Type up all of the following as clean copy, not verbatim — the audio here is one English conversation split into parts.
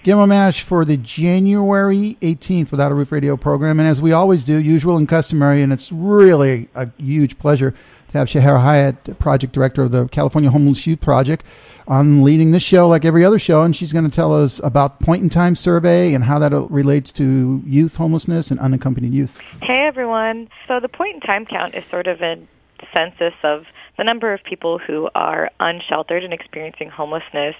Give them a mash for the January 18th Without a Roof Radio program. And as we always do, usual and customary, and it's really a huge pleasure to have Shahera Hyatt, Project Director of the California Homeless Youth Project, on leading this show like every other show. And she's going to tell us about point-in-time survey and how that relates to youth homelessness and unaccompanied youth. Hey, everyone. So the point-in-time count is sort of a census of the number of people who are unsheltered and experiencing homelessness.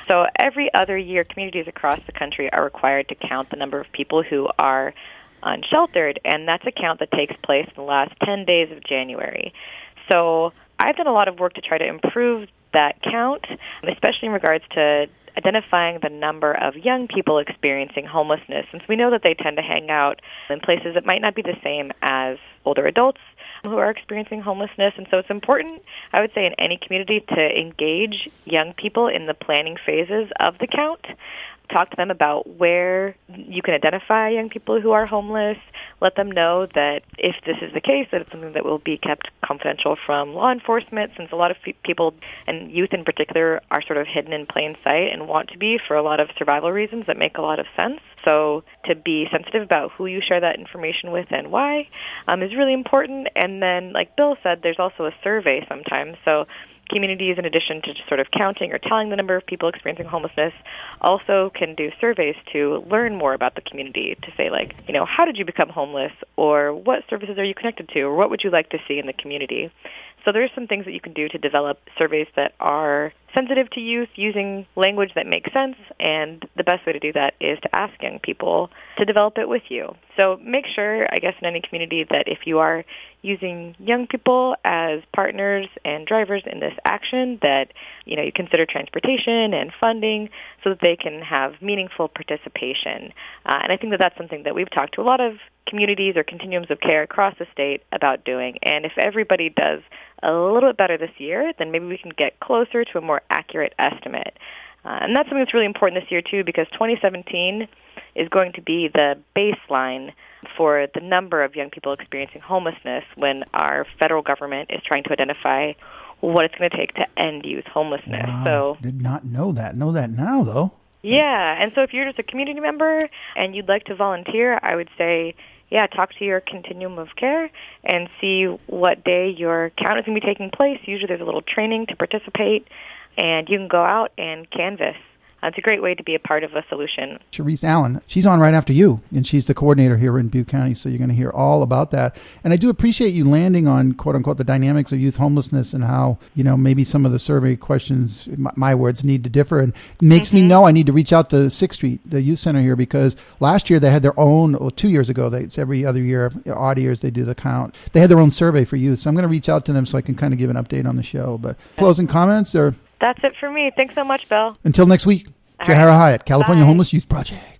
So every other year, communities across the country are required to count the number of people who are unsheltered, and that's a count that takes place in the last 10 days of January. So I've done a lot of work to try to improve that count, especially in regards to identifying the number of young people experiencing homelessness, since we know that they tend to hang out in places that might not be the same as older adults who are experiencing homelessness. And so it's important, I would say, in any community to engage young people in the planning phases of the count. Talk to them about where you can identify young people who are homeless. Let them know that if this is the case, that it's something that will be kept confidential from law enforcement, since a lot of people, and youth in particular, are sort of hidden in plain sight and want to be for a lot of survival reasons that make a lot of sense. So to be sensitive about who you share that information with and why is really important. And then, like Bill said, there's also a survey sometimes. So communities, in addition to just sort of counting or telling the number of people experiencing homelessness, also can do surveys to learn more about the community, to say, like, you know, how did you become homeless, or what services are you connected to, or what would you like to see in the community? So there's some things that you can do to develop surveys that are sensitive to youth, using language that makes sense, and the best way to do that is to ask young people to develop it with you. So make sure, I guess, in any community that if you are using young people as partners and drivers in this action, that, you know, you consider transportation and funding so that they can have meaningful participation. And I think that that's something that we've talked to a lot of communities or continuums of care across the state about doing. And if everybody does a little bit better this year, then maybe we can get closer to a more accurate estimate. And that's something that's really important this year, too, because 2017 is going to be the baseline for the number of young people experiencing homelessness when our federal government is trying to identify what it's going to take to end youth homelessness. Wow. So, did not know that. Know that now, though. Yeah, and so if you're just a community member and you'd like to volunteer, I would say, yeah, talk to your continuum of care and see what day your count is going to be taking place. Usually there's a little training to participate, and you can go out and canvass. It's a great way to be a part of a solution. Sharice Allen, she's on right after you, and she's the coordinator here in Butte County, so you're going to hear all about that. And I do appreciate you landing on, quote-unquote, the dynamics of youth homelessness and how, you know, maybe some of the survey questions, my words, need to differ. And it makes me know I need to reach out to 6th Street, the youth center here, because last year they had their own, or 2 years ago, it's every other year, odd years, they do the count. They had their own survey for youth, so I'm going to reach out to them so I can kind of give an update on the show. But closing comments? Or That's it for me. Thanks so much, Bill. Until next week. Shahera Hyatt, California Homeless Youth Project.